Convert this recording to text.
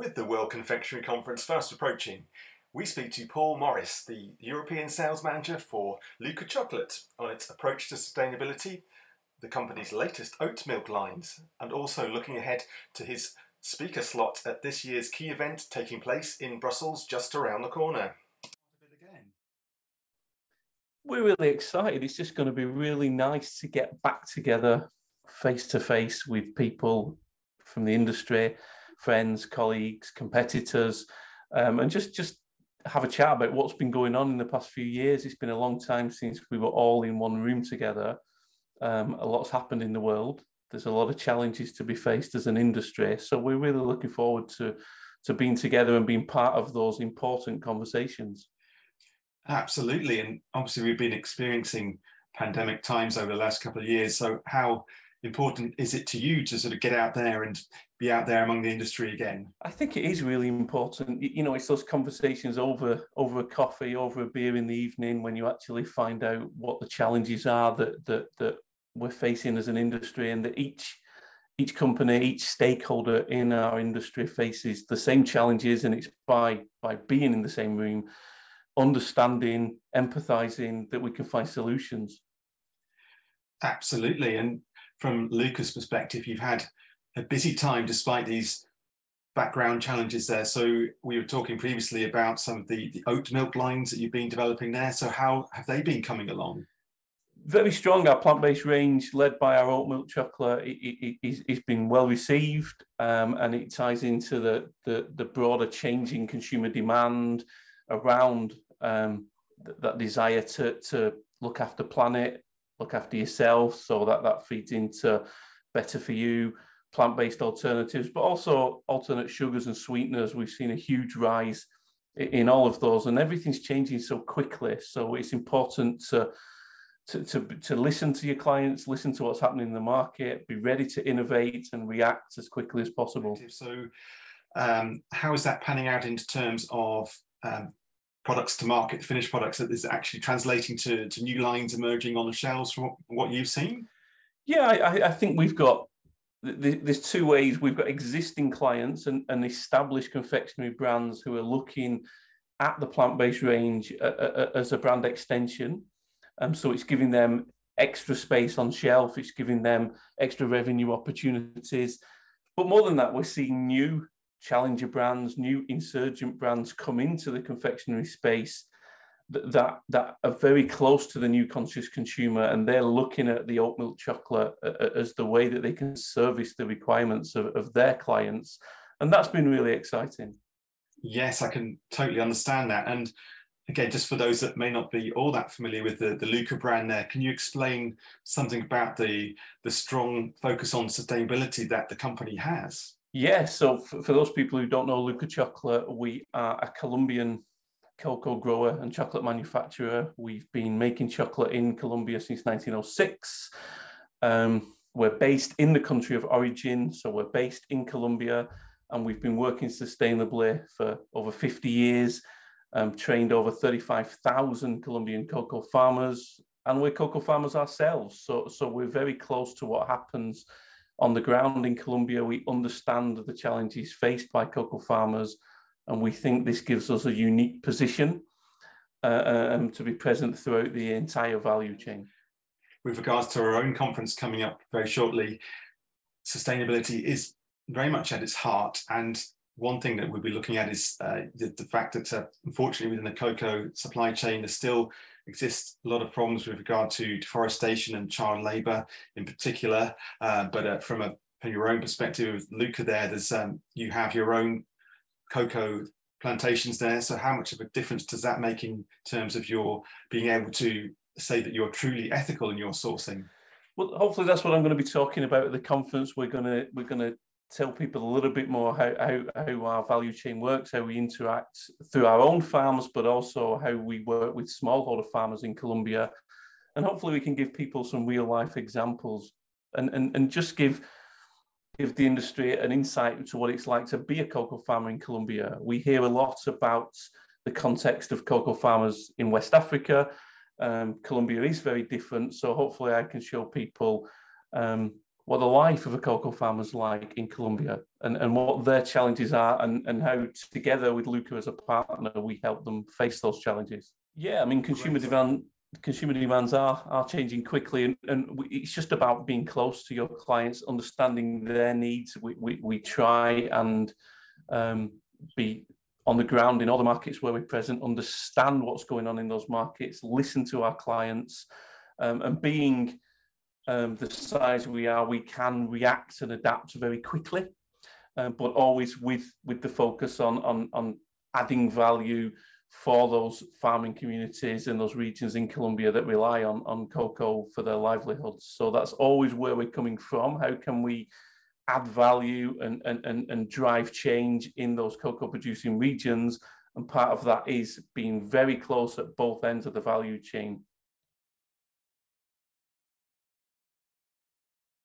With the World Confectionery Conference fast approaching, we speak to Paul Morris, the European Sales Manager for Luca Chocolate, on its approach to sustainability, the company's latest oat milk lines, and also looking ahead to his speaker slot at this year's key event taking place in Brussels just around the corner. We're really excited. It's just going to be really nice to get back together face to face with people from the industry, friends, colleagues, competitors, and just have a chat about what's been going on in the past few years. It's been a long time since we were all in one room together. A lot's happened in the world. There's a lot of challenges to be faced as an industry. So we're really looking forward to being together and being part of those important conversations. Absolutely. And obviously we've been experiencing pandemic times over the last couple of years. So how important is it to you to sort of get out there and be out there among the industry again? I think it is really important. You know, it's those conversations over a coffee, over a beer in the evening, when you actually find out what the challenges are that we're facing as an industry, and that each company, each stakeholder in our industry faces the same challenges. And it's by being in the same room, understanding, empathizing, that we can find solutions. Absolutely. And from Luca's perspective, you've had a busy time despite these background challenges there. So we were talking previously about some of the oat milk lines that you've been developing there. So how have they been coming along? Very strong. Our plant-based range, led by our oat milk chocolate, it's been well received, and it ties into the broader changing consumer demand around that desire to look after planet, look after yourself. So that feeds into better for you, plant-based alternatives, but also alternate sugars and sweeteners. We've seen a huge rise in all of those, and everything's changing so quickly. So it's important to listen to your clients, listen to what's happening in the market, be ready to innovate and react as quickly as possible. So how is that panning out in terms of products to market, finished products, that is actually translating to new lines emerging on the shelves from what you've seen? Yeah, I think there's two ways. We've got existing clients and established confectionery brands who are looking at the plant-based range as a brand extension. So it's giving them extra space on shelf, it's giving them extra revenue opportunities. But more than that, we're seeing new challenger brands, new insurgent brands come into the confectionery space that are very close to the new conscious consumer, and they're looking at the oat milk chocolate as the way that they can service the requirements of their clients. And that's been really exciting. Yes, I can totally understand that. And again, just for those that may not be all that familiar with the Luca brand there, can you explain something about the strong focus on sustainability that the company has? Yeah, so for those people who don't know Luca Chocolate, we are a Colombian cocoa grower and chocolate manufacturer. We've been making chocolate in Colombia since 1906. We're based in the country of origin, so we're based in Colombia, and we've been working sustainably for over 50 years, trained over 35,000 Colombian cocoa farmers, and we're cocoa farmers ourselves. So we're very close to what happens on the ground in Colombia. We understand the challenges faced by cocoa farmers, and we think this gives us a unique position to be present throughout the entire value chain. With regards to our own conference coming up very shortly, sustainability is very much at its heart. And one thing that we'll be looking at is the fact that unfortunately within the cocoa supply chain, there still exists a lot of problems with regard to deforestation and child labour in particular. But from your own perspective with Luca there, there's you have your own cocoa plantations there. So how much of a difference does that make in terms of your being able to say that you're truly ethical in your sourcing? Well, hopefully that's what I'm going to be talking about at the conference. We're going to tell people a little bit more how our value chain works, how we interact through our own farms, but also how we work with smallholder farmers in Colombia. And hopefully we can give people some real life examples and just give the industry an insight into what it's like to be a cocoa farmer in Colombia. We hear a lot about the context of cocoa farmers in West Africa. Colombia is very different. So hopefully I can show people what the life of a cocoa farmer is like in Colombia, and what their challenges are, and how together with Luca as a partner, we help them face those challenges. Yeah, I mean, consumer demands are changing quickly, and it's just about being close to your clients, understanding their needs. We try and be on the ground in all the markets where we're present, understand what's going on in those markets, listen to our clients, and being the size we are, we can react and adapt very quickly, but always with the focus on adding value for those farming communities in those regions in Colombia that rely on cocoa for their livelihoods. So that's always where we're coming from. How can we add value and drive change in those cocoa producing regions? And part of that is being very close at both ends of the value chain.